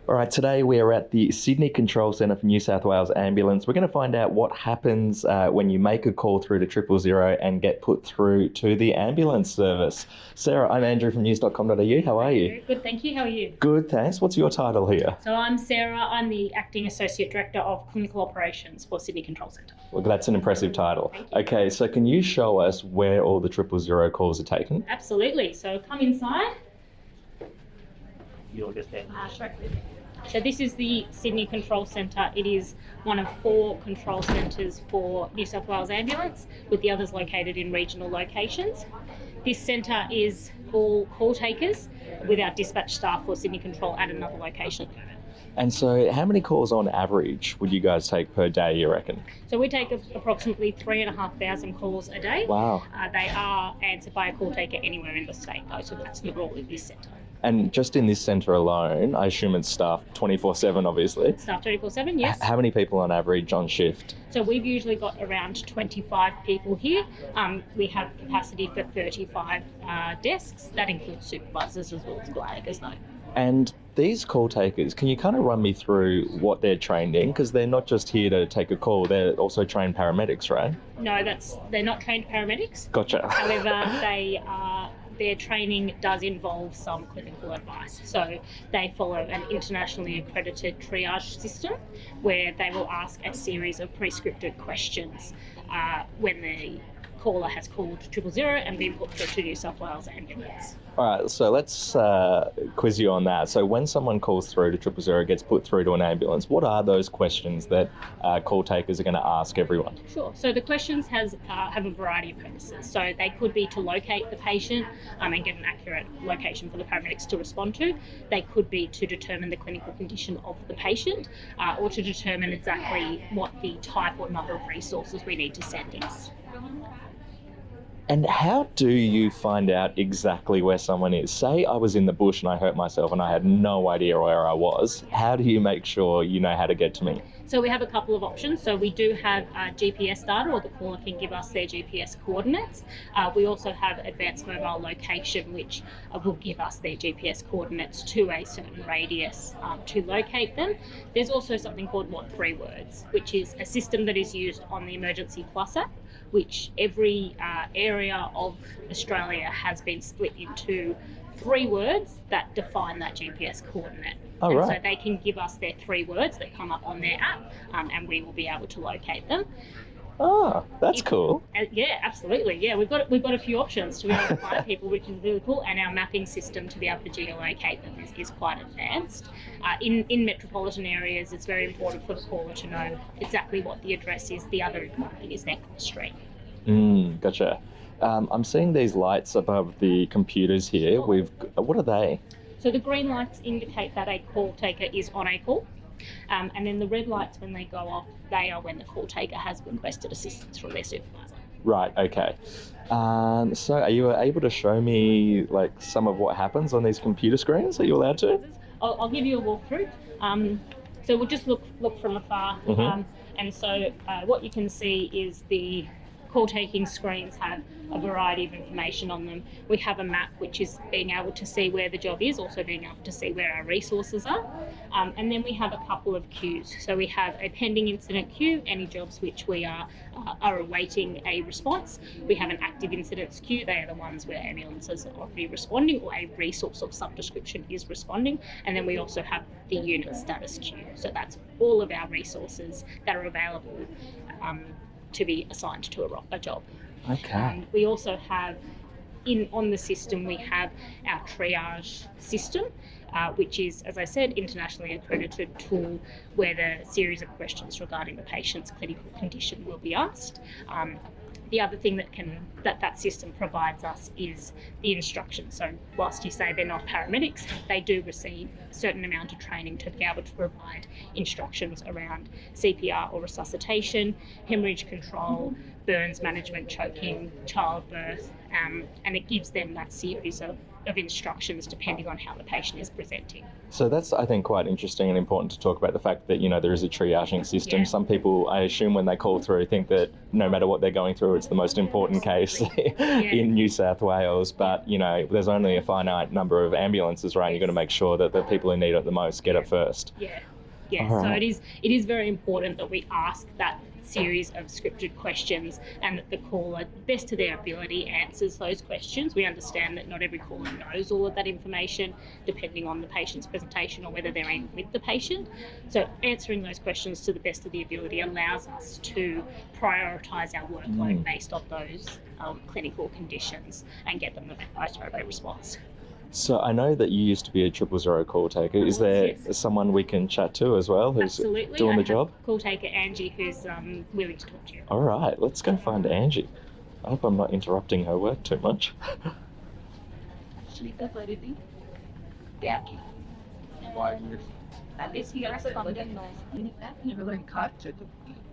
All right, today we are at the Sydney Control Centre for New South Wales Ambulance. We're going to find out what happens when you make a call through to 000 and get put through to the ambulance service. Sarah, I'm Andrew from news.com.au. How are you? Good, thank you. How are you? Good, thanks. What's your title here? So I'm Sarah. I'm the Acting Associate Director of Clinical Operations for Sydney Control Centre. Well, that's an impressive title. Thank you. Okay, so can you show us where all the 000 calls are taken? Absolutely. So come inside. You'll just have So this is the Sydney Control Centre. It is one of 4 control centres for New South Wales Ambulance, with the others located in regional locations. This centre is all call takers, with our dispatch staff for Sydney Control at another location. And so how many calls on average would you guys take per day, you reckon? So we take approximately 3,500 calls a day. Wow. They are answered by a call taker anywhere in the state, though, so that's the role of this centre. And just in this centre alone, I assume it's staffed 24/7, obviously. Staff 24/7, yes. How many people on average on shift? So we've usually got around 25 people here. We have capacity for 35 desks. That includes supervisors as well as blaggers, though. And these call takers, can you kind of run me through what they're trained in? Because they're not just here to take a call, they're also trained paramedics, right? No, they're not trained paramedics. Gotcha. However, their training does involve some clinical advice. So they follow an internationally accredited triage system where they will ask a series of pre-scripted questions when the caller has called 000 and been put through to New South Wales Ambulance. All right, so let's quiz you on that. So when someone calls through to 000, gets put through to an ambulance, what are those questions that call takers are going to ask everyone? Sure. So the questions have a variety of purposes. So they could be to locate the patient and get an accurate location for the paramedics to respond to. They could be to determine the clinical condition of the patient or to determine exactly what the type or number of resources we need to send in. And how do you find out exactly where someone is? Say I was in the bush and I hurt myself and I had no idea where I was. How do you make sure you know how to get to me? So we have a couple of options. So we do have GPS data, or the caller can give us their GPS coordinates. We also have advanced mobile location, which will give us their GPS coordinates to a certain radius to locate them. There's also something called What 3 Words, which is a system that is used on the Emergency Plus app, which every area of Australia has been split into 3 words that define that GPS coordinate. Oh, and right. So they can give us their 3 words that come up on their app, and we will be able to locate them. Oh, that's cool. Yeah, absolutely. Yeah, we've got a few options to be able to find people, which is really cool, and our mapping system to be able to geolocate them is quite advanced. In metropolitan areas, it's very important for the caller to know exactly what the address is. The other important thing is their call street. Gotcha. I'm seeing these lights above the computers here. What are they? So the green lights indicate that a call taker is on a call. And then the red lights, when they go off, they are when the call taker has requested assistance from their supervisor. Right, okay. So are you able to show me some of what happens on these computer screens? Are you allowed to? I'll give you a walkthrough. So we'll just look from afar. Mm-hmm. And so what you can see is the call taking screens have a variety of information on them. We have a map, which is being able to see where the job is, also being able to see where our resources are. And then we have a couple of queues. So we have a pending incident queue, any jobs which we are awaiting a response. We have an active incidents queue. They are the ones where ambulances are already responding, or a resource of some description is responding. And then we also have the unit status queue. So that's all of our resources that are available to be assigned to a job. Okay. We also have, on the system, we have our triage system, which is, as I said, internationally accredited tool where the series of questions regarding the patient's clinical condition will be asked. The other thing that system provides us is the instructions. So whilst you say they're not paramedics, they do receive a certain amount of training to be able to provide instructions around CPR or resuscitation, hemorrhage control, burns management, choking, childbirth, and it gives them that series of of instructions depending on how the patient is presenting. So that's, I think, quite interesting and important to talk about the fact that, there is a triaging system. Yeah. Some people, I assume, when they call through, think that no matter what they're going through, it's the most important case in New South Wales. But, there's only a finite number of ambulances, right? You've got to make sure that the people who need it the most get it first. Yeah. Yeah, All so right. it is very important that we ask that series of scripted questions and that the caller, best to their ability, answers those questions. We understand that not every caller knows all of that information depending on the patient's presentation or whether they're in with the patient. So answering those questions to the best of the ability allows us to prioritise our workload based on those clinical conditions and get them the most appropriate response. So I know that you used to be a 000 call taker. Is there someone we can chat to as well who's Absolutely. doing the I job? have call taker Angie who's willing to talk to you. All right, let's go find Angie. I hope I'm not interrupting her work too much.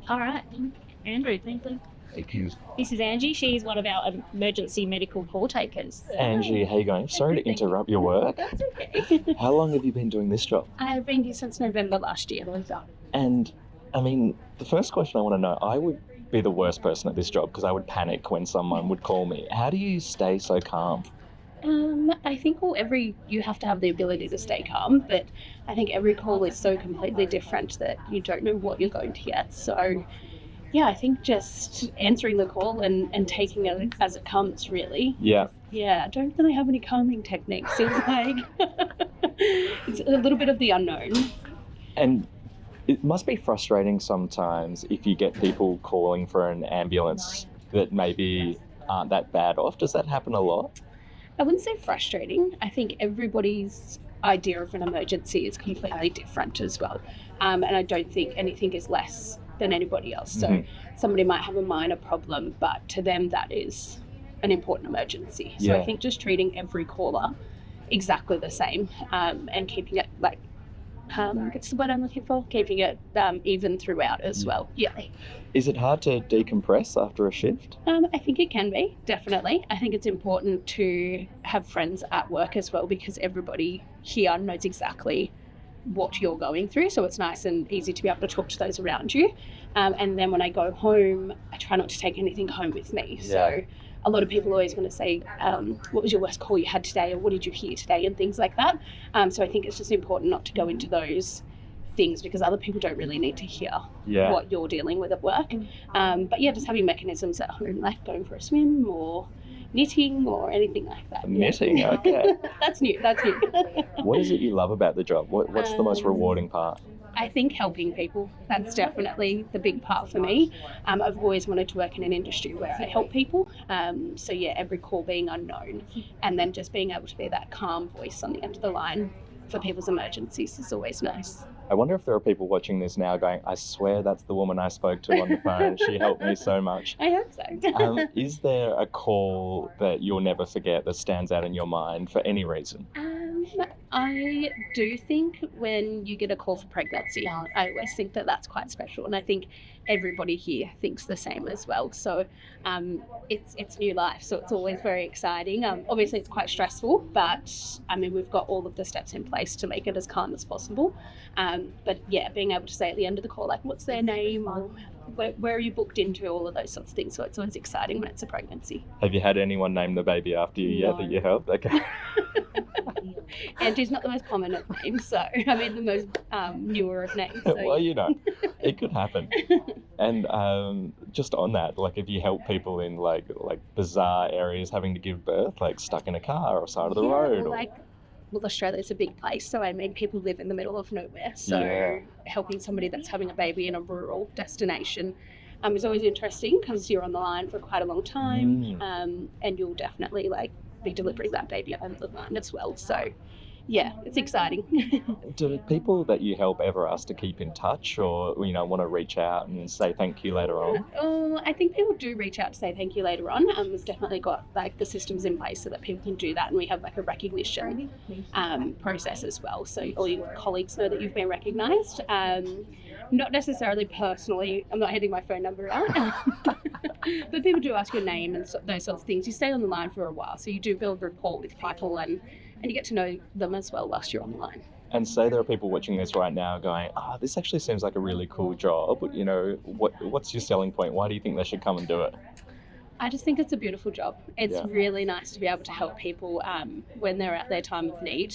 All right, Andrew, thank you. This is Angie. She's one of our emergency medical call takers. Angie, how you going? Sorry to interrupt your work. That's okay. How long have you been doing this job? I've been here since November last year. And, I mean, the first question I want to know, I would be the worst person at this job because I would panic when someone would call me. How do you stay so calm? I think you have to have the ability to stay calm, but I think every call is so completely different that you don't know what you're going to get. So, yeah, I think just answering the call and taking it as it comes, really. Yeah. Yeah, I don't really have any calming techniques. It's like, it's a little bit of the unknown. And it must be frustrating sometimes if you get people calling for an ambulance that maybe aren't that bad off. Does that happen a lot? I wouldn't say frustrating. I think everybody's idea of an emergency is completely different as well. And I don't think anything is less than anybody else. So somebody might have a minor problem, but to them that is an important emergency. So I think just treating every caller exactly the same and keeping it what's the word I'm looking for? Keeping it even throughout as well. Yeah. Is it hard to decompress after a shift? I think it can be, definitely. I think it's important to have friends at work as well because everybody here knows exactly what you're going through. So it's nice and easy to be able to talk to those around you. And then when I go home, I try not to take anything home with me. Yeah. So a lot of people always want to say, what was your worst call you had today? Or what did you hear today? And things like that. So I think it's just important not to go into those things because other people don't really need to hear what you're dealing with at work. But yeah, just having mechanisms at home, like going for a swim or knitting or anything like that. Knitting, okay. That's new. What is it you love about the job? What's the most rewarding part? I think helping people, that's definitely the big part for me. I've always wanted to work in an industry where I help people. So yeah, every call being unknown and then just being able to be that calm voice on the end of the line for people's emergencies is always nice. I wonder if there are people watching this now going, I swear that's the woman I spoke to on the phone. She helped me so much. I hope so. Is there a call that you'll never forget that stands out in your mind for any reason? I do think when you get a call for pregnancy, I always think that that's quite special. And I think everybody here thinks the same as well. So it's new life. So it's always very exciting. Obviously, it's quite stressful, but I mean, we've got all of the steps in place to make it as calm as possible. But yeah, being able to say at the end of the call, like, what's their name or where are you booked into, all of those sorts of things. So it's always exciting when it's a pregnancy. Have you had anyone name the baby after you yet that you helped? Okay. Angie's not the most common of names, so I mean the most newer of names. So, Well, it could happen. And just on that, like if you help people in like bizarre areas having to give birth, like stuck in a car or side of the road. Well, Australia's a big place, so I mean people live in the middle of nowhere. So helping somebody that's having a baby in a rural destination is always interesting because you're on the line for quite a long time, and you'll definitely be delivering that baby on the line as well. So yeah, it's exciting. Do people that you help ever ask to keep in touch or, want to reach out and say thank you later on? I think people do reach out to say thank you later on. We've definitely got the systems in place so that people can do that, and we have a recognition process as well. So all your colleagues know that you've been recognised. not necessarily personally. I'm not handing my phone number out. But people do ask your name and those sorts of things. You stay on the line for a while, so you do build rapport with people and you get to know them as well whilst you're on the line. And say there are people watching this right now going, this actually seems like a really cool job. You know, what's your selling point? Why do you think they should come and do it? I just think it's a beautiful job. It's Yeah. really nice to be able to help people when they're at their time of need.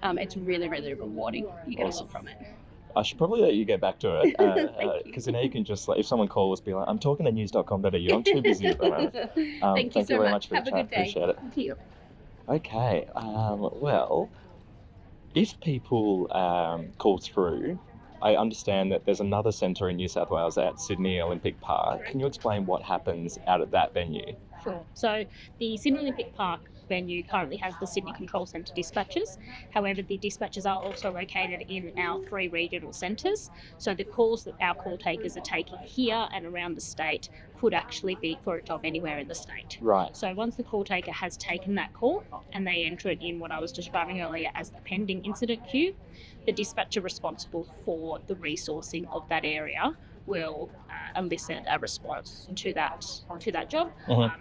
It's really, really rewarding. You get a lot from it. I should probably let you get back to it Thank you. because now you can just, like, if someone calls, be like, I'm talking to news.com.au. I'm too busy at the moment. Thank you so very much. much for Have the a chat. good day. Appreciate it. Thank you. Okay. Well, if people call through, I understand that there's another centre in New South Wales at Sydney Olympic Park. Can you explain what happens out at that venue? Sure. So the Sydney Olympic Park venue currently has the Sydney Control Centre dispatchers. However, the dispatchers are also located in our 3 regional centres. So the calls that our call takers are taking here and around the state could actually be for a job anywhere in the state. Right. So once the call taker has taken that call and they enter it in what I was describing earlier as the pending incident queue, the dispatcher responsible for the resourcing of that area will elicit a response to that job, or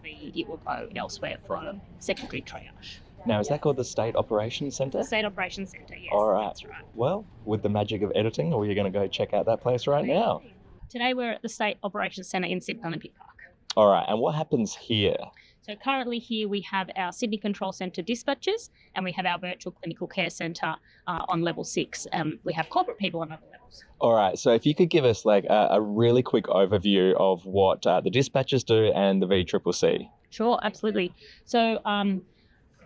it will go elsewhere for a secondary triage. Now, is that called the State Operations Centre? The State Operations Centre, yes. All right. That's right. Well, with the magic of editing, or are you going to go check out that place right now? Today we're at the State Operations Centre in Sydney Olympic Park. All right. And what happens here? So currently here we have our Sydney Control Centre dispatchers and we have our virtual clinical care centre on level 6. We have corporate people on other levels. All right. So if you could give us like a really quick overview of what the dispatchers do and the VCCC. Sure, absolutely. So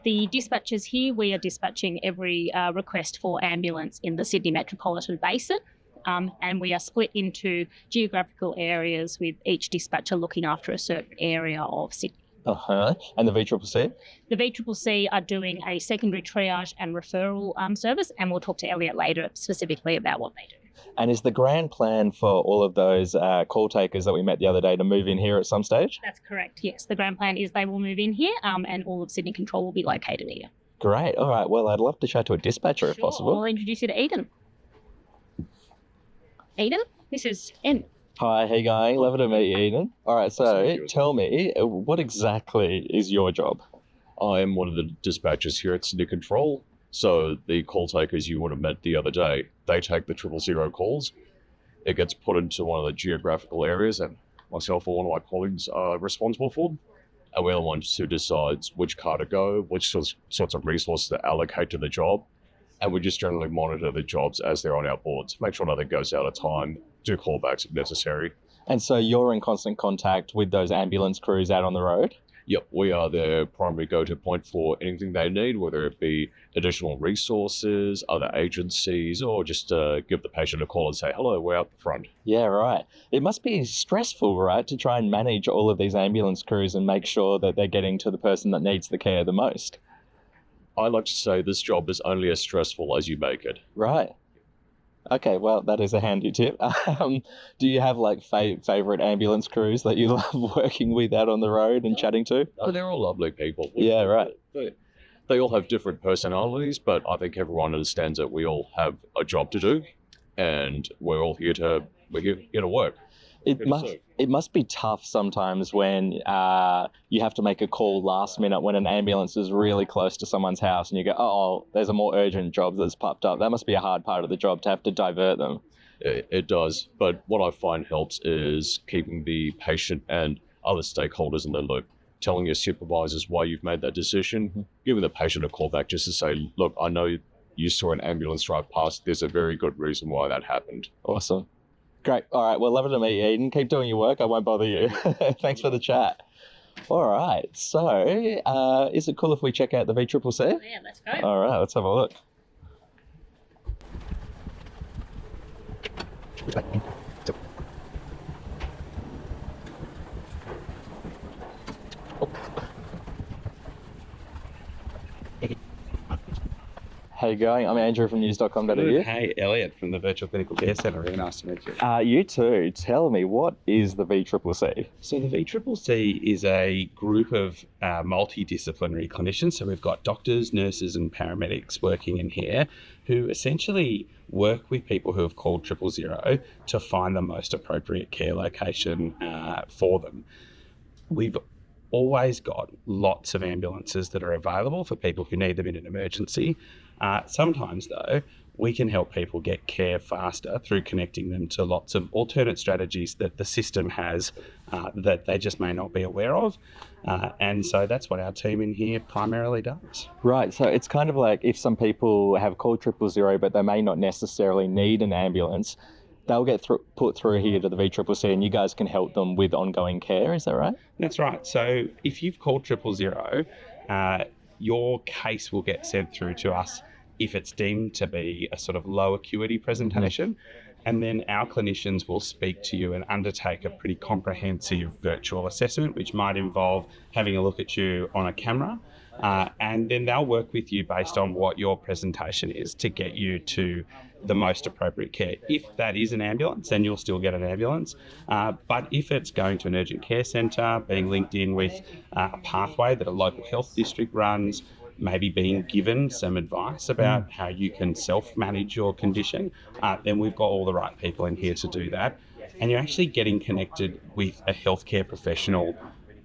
the dispatchers here, we are dispatching every request for ambulance in the Sydney Metropolitan Basin. And we are split into geographical areas with each dispatcher looking after a certain area of Sydney. And the VCCC? The VCCC are doing a secondary triage and referral service, and we'll talk to Elliot later specifically about what they do. And is the grand plan for all of those call takers that we met the other day to move in here at some stage? That's correct, yes. The grand plan is they will move in here and all of Sydney Control will be located here. Great. All right. Well, I'd love to chat to a dispatcher if possible. I'll introduce you to Eden. Eden, this is N. Hi, how you going? Lovely to meet you, Eden. All right, so tell me, what exactly is your job? I am one of the dispatchers here at Sydney Control. So the call takers you would have met the other day, they take the 000 calls. It gets put into one of the geographical areas and myself or one of my colleagues are responsible for them. And we're the ones who decides which car to go, which sorts of resources to allocate to the job. And we just generally monitor the jobs as they're on our boards, make sure nothing goes out of time, do callbacks if necessary. And so you're in constant contact with those ambulance crews out on the road? Yep, we are their primary go-to point for anything they need, whether it be additional resources, other agencies, or just give the patient a call and say, hello, we're out the front. Yeah, right. It must be stressful, right, to try and manage all of these ambulance crews and make sure that they're getting to the person that needs the care the most. I like to say this job is only as stressful as you make it. Right. Okay, well, that is a handy tip. Do you have like favourite ambulance crews that you love working with out on the road and chatting to? Oh, they're all lovely people. Yeah, right. They all have different personalities, but I think everyone understands that we all have a job to do, and we're here to work. It must be tough sometimes when you have to make a call last minute when an ambulance is really close to someone's house and you go, oh, there's a more urgent job that's popped up. That must be a hard part of the job to have to divert them. It does, but what I find helps is keeping the patient and other stakeholders in the loop, telling your supervisors why you've made that decision, giving the patient a call back just to say, look, I know you saw an ambulance drive past. There's a very good reason why that happened. Awesome. Great. All right. Well, lovely to meet you, Eden. Keep doing your work. I won't bother you. Thanks for the chat. All right. So, is it cool if we check out the VCCC? Oh, yeah, let's go. All right. Let's have a look. How you going? I'm Andrew from news.com.au. Hey, Elliot from the Virtual Clinical Care Centre. Really nice to meet you. You too. Tell me, what is the VCCC? So the VCCC is a group of multidisciplinary clinicians. So we've got doctors, nurses and paramedics working in here who essentially work with people who have called 000 to find the most appropriate care location for them. We've always got lots of ambulances that are available for people who need them in an emergency. Sometimes, though, we can help people get care faster through connecting them to lots of alternate strategies that the system has that they just may not be aware of. And so that's what our team in here primarily does. Right, so it's kind of like if some people have called 000 but they may not necessarily need an ambulance, they'll get put through here to the VCCC and you guys can help them with ongoing care, is that right? That's right. So if you've called 000, your case will get sent through to us if it's deemed to be a sort of low acuity presentation. And then our clinicians will speak to you and undertake a pretty comprehensive virtual assessment, which might involve having a look at you on a camera. And then they'll work with you based on what your presentation is to get you to the most appropriate care. If that is an ambulance, then you'll still get an ambulance. But if it's going to an urgent care centre, being linked in with a pathway that a local health district runs, maybe being given some advice about how you can self-manage your condition, then we've got all the right people in here to do that. And you're actually getting connected with a healthcare professional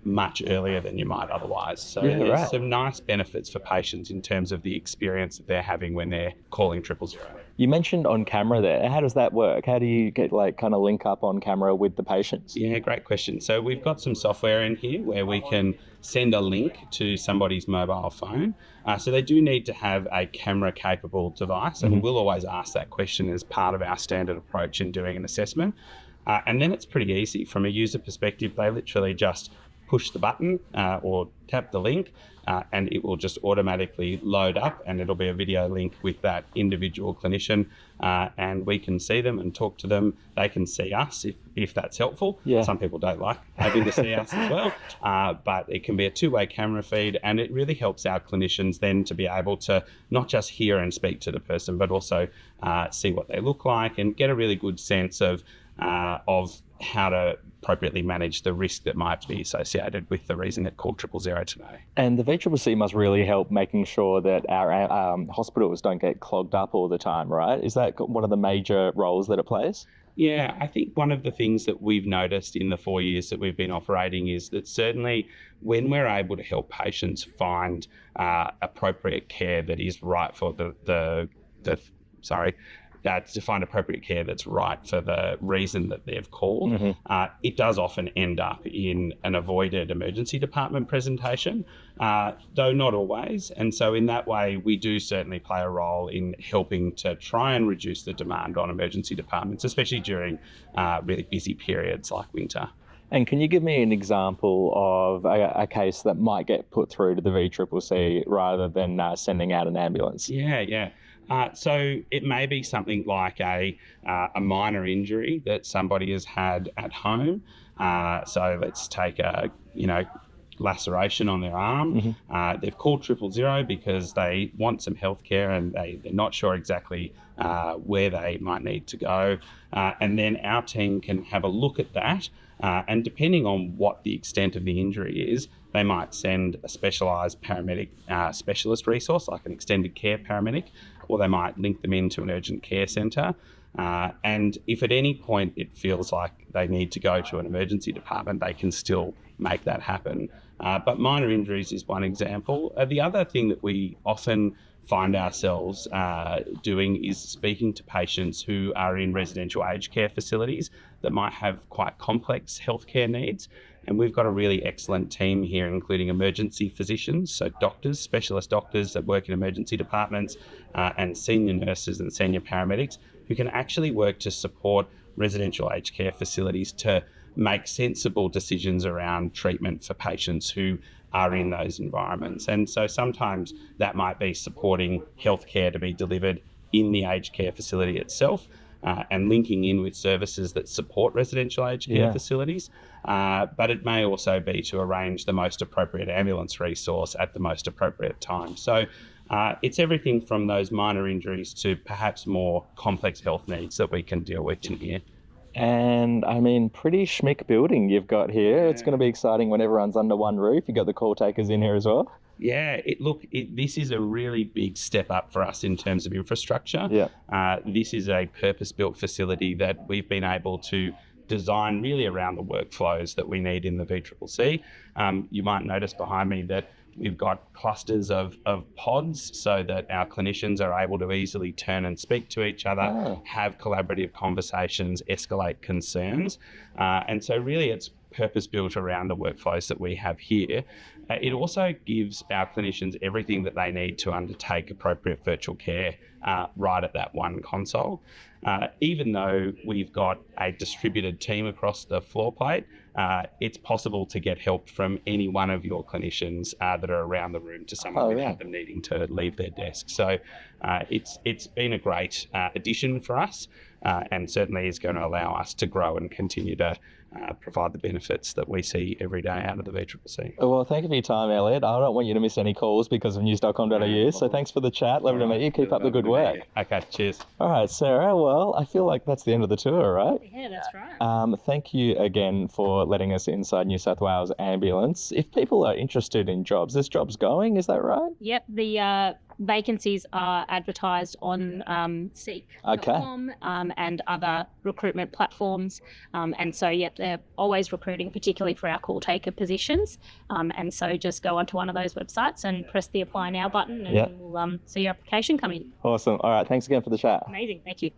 much earlier than you might otherwise. So there's some nice benefits for patients in terms of the experience that they're having when they're calling 000. You mentioned on camera there. How does that work? How do you get kind of link up on camera with the patients? Yeah, great question. So we've got some software in here where we can send a link to somebody's mobile phone. So they do need to have a camera capable device, and we'll always ask that question as part of our standard approach in doing an assessment. And then it's pretty easy from a user perspective. They literally just push the button or tap the link and it will just automatically load up, and it'll be a video link with that individual clinician and we can see them and talk to them. They can see us if that's helpful. Some people don't like having to see us as well, but it can be a two-way camera feed, and it really helps our clinicians then to be able to not just hear and speak to the person, but also see what they look like and get a really good sense of how to appropriately manage the risk that might be associated with the reason it called 000 today. And the VCCC must really help making sure that our hospitals don't get clogged up all the time, right? Is that one of the major roles that it plays? Yeah, I think one of the things that we've noticed in the 4 years that we've been operating is that certainly when we're able to help patients find appropriate care that is right for to find appropriate care that's right for the reason that they've called, it does often end up in an avoided emergency department presentation, though not always. And so in that way, we do certainly play a role in helping to try and reduce the demand on emergency departments, especially during really busy periods like winter. And can you give me an example of a case that might get put through to the VCCC rather than sending out an ambulance? Yeah. So it may be something like a minor injury that somebody has had at home. So let's take a laceration on their arm. They've called 000 because they want some healthcare and they're not sure exactly where they might need to go. And then our team can have a look at that. And depending on what the extent of the injury is, they might send a specialised paramedic specialist resource, like an extended care paramedic, or they might link them into an urgent care centre. And if at any point it feels like they need to go to an emergency department, they can still make that happen. But minor injuries is one example. The other thing that we often find ourselves doing is speaking to patients who are in residential aged care facilities that might have quite complex healthcare needs. And we've got a really excellent team here, including emergency physicians, so doctors, specialist doctors that work in emergency departments, and senior nurses and senior paramedics who can actually work to support residential aged care facilities to make sensible decisions around treatment for patients who are in those environments. And so sometimes that might be supporting healthcare to be delivered in the aged care facility itself, and linking in with services that support residential aged care facilities. But it may also be to arrange the most appropriate ambulance resource at the most appropriate time. So It's everything from those minor injuries to perhaps more complex health needs that we can deal with in here. And I mean, pretty schmick building you've got here. It's going to be exciting when everyone's under one roof. You've got the call takers in here as well. Yeah, this is a really big step up for us in terms of infrastructure. Yeah. This is a purpose-built facility that we've been able to design really around the workflows that we need in the VCCC. You might notice behind me that we've got clusters of pods so that our clinicians are able to easily turn and speak to each other, have collaborative conversations, escalate concerns. And so really it's purpose-built around the workflows that we have here. It also gives our clinicians everything that they need to undertake appropriate virtual care right at that one console. Even though we've got a distributed team across the floor plate, it's possible to get help from any one of your clinicians that are around the room to someone without them needing to leave their desk. So it's been a great addition for us and certainly is going to allow us to grow and continue to provide the benefits that we see every day out of the VCCC. Well, thank you for your time, Elliot. I don't want you to miss any calls because of news.com.au. So thanks for the chat. Lovely to meet you. Keep up the good work. Okay, cheers. All right, Sarah. Well, I feel like that's the end of the tour, right? Yeah, that's right. Thank you again for letting us inside New South Wales Ambulance. If people are interested in jobs, there's jobs going, is that right? Yep, the vacancies are advertised on Seek.com and other recruitment platforms. And so, they're always recruiting, particularly for our call taker positions. And so just go onto one of those websites and press the apply now button and we'll see your application come in. Awesome. All right, thanks again for the chat. Amazing. Thank you.